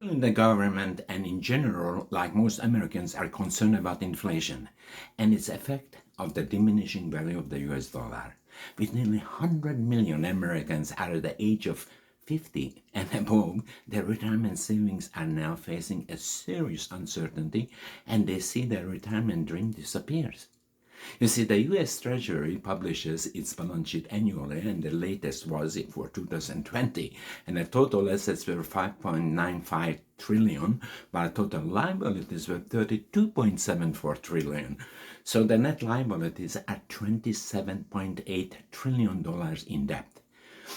The government and in general, like most Americans, are concerned about inflation and its effect of the diminishing value of the US dollar. With nearly 100 million Americans at the age of 50 and above, their retirement savings are now facing a serious uncertainty and they see their retirement dream disappears. You see, the US Treasury publishes its balance sheet annually, and the latest was for 2020, and the total assets were 5.95 trillion, while total liabilities were 32.74 trillion. So the net liabilities are $27.8 trillion in debt.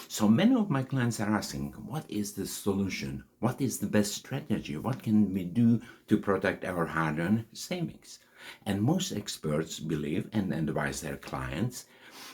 So many of my clients are asking, what is the solution? What is the best strategy? What can we do to protect our hard-earned savings? And most experts believe and advise their clients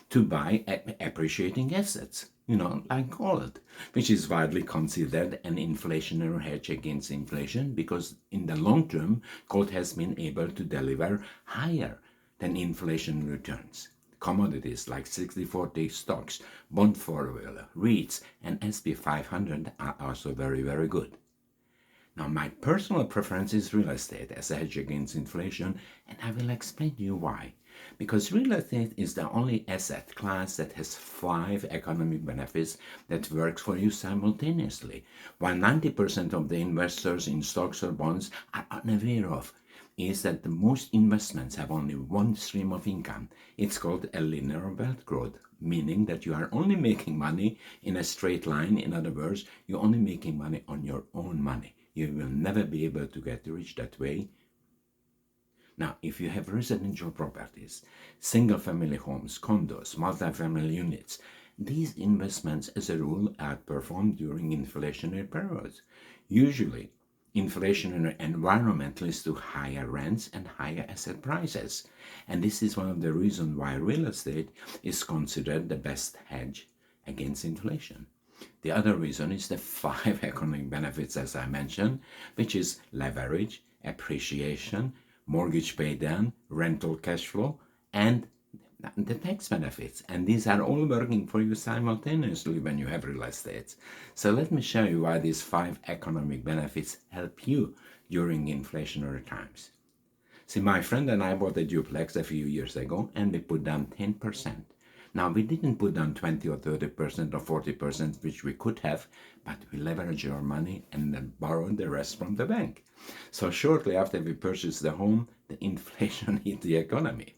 to buy appreciating assets, like gold, which is widely considered an inflationary hedge against inflation because in the long term, gold has been able to deliver higher than inflation returns. Commodities like 60/40 stocks, bond portfolio, REITs, and SP 500 are also very, very good. Now, my personal preference is real estate as a hedge against inflation, and I will explain to you why. Because real estate is the only asset class that has 5 economic benefits that works for you simultaneously, while 90% of the investors in stocks or bonds are unaware of is that the most investments have only one stream of income. It's called a linear wealth growth, meaning that you are only making money in a straight line. In other words, you're only making money on your own money. You will never be able to get rich that way. Now, if you have residential properties, single-family homes, condos, multi-family units, these investments, as a rule, outperform during inflationary periods. Usually, inflationary environment leads to higher rents and higher asset prices. And this is one of the reasons why real estate is considered the best hedge against inflation. The other reason is the 5 economic benefits, as I mentioned, which is leverage, appreciation, mortgage paydown, rental cash flow, and the tax benefits. And these are all working for you simultaneously when you have real estate. So let me show you why these 5 economic benefits help you during inflationary times. See, my friend and I bought a duplex a few years ago, and we put down 10%. Now, we didn't put down 20 or 30% or 40%, which we could have, but we leveraged our money and then borrowed the rest from the bank. So shortly after we purchased the home, the inflation hit the economy.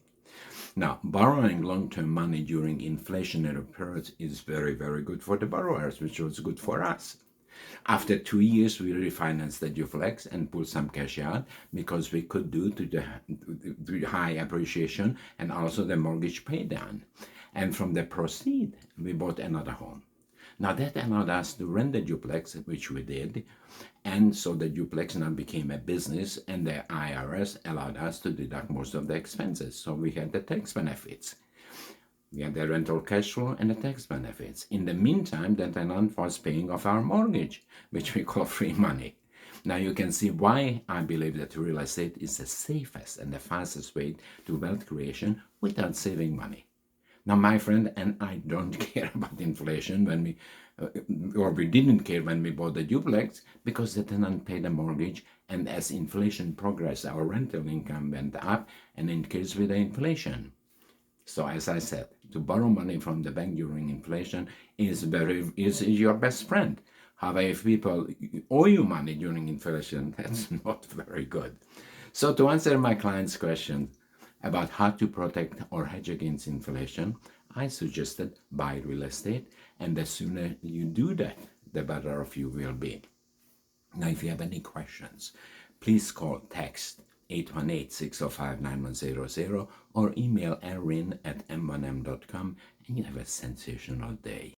Now, borrowing long-term money during inflationary periods is very, very good for the borrowers, which was good for us. After 2 years, we refinanced the duplex and pulled some cash out because we could do to the high appreciation and also the mortgage pay down. And from the proceed, we bought another home. Now that allowed us to rent the duplex, which we did. And so the duplex now became a business, and the IRS allowed us to deduct most of the expenses. So we had the tax benefits. We had the rental cash flow and the tax benefits. In the meantime, the tenant was paying off our mortgage, which we call free money. Now you can see why I believe that real estate is the safest and the fastest way to wealth creation without saving money. Now, my friend, and I don't care about inflation we didn't care when we bought the duplex because the tenant paid the mortgage, and as inflation progressed, our rental income went up and increased with the inflation. So as I said, to borrow money from the bank during inflation is your best friend. However, if people owe you money during inflation, that's not very good. So to answer my client's question about how to protect or hedge against inflation, I suggested buy real estate, and the sooner you do that, the better off you will be. Now, if you have any questions, please call, text 818-605-9100 or email LRinn@m1m.com, and you have a sensational day.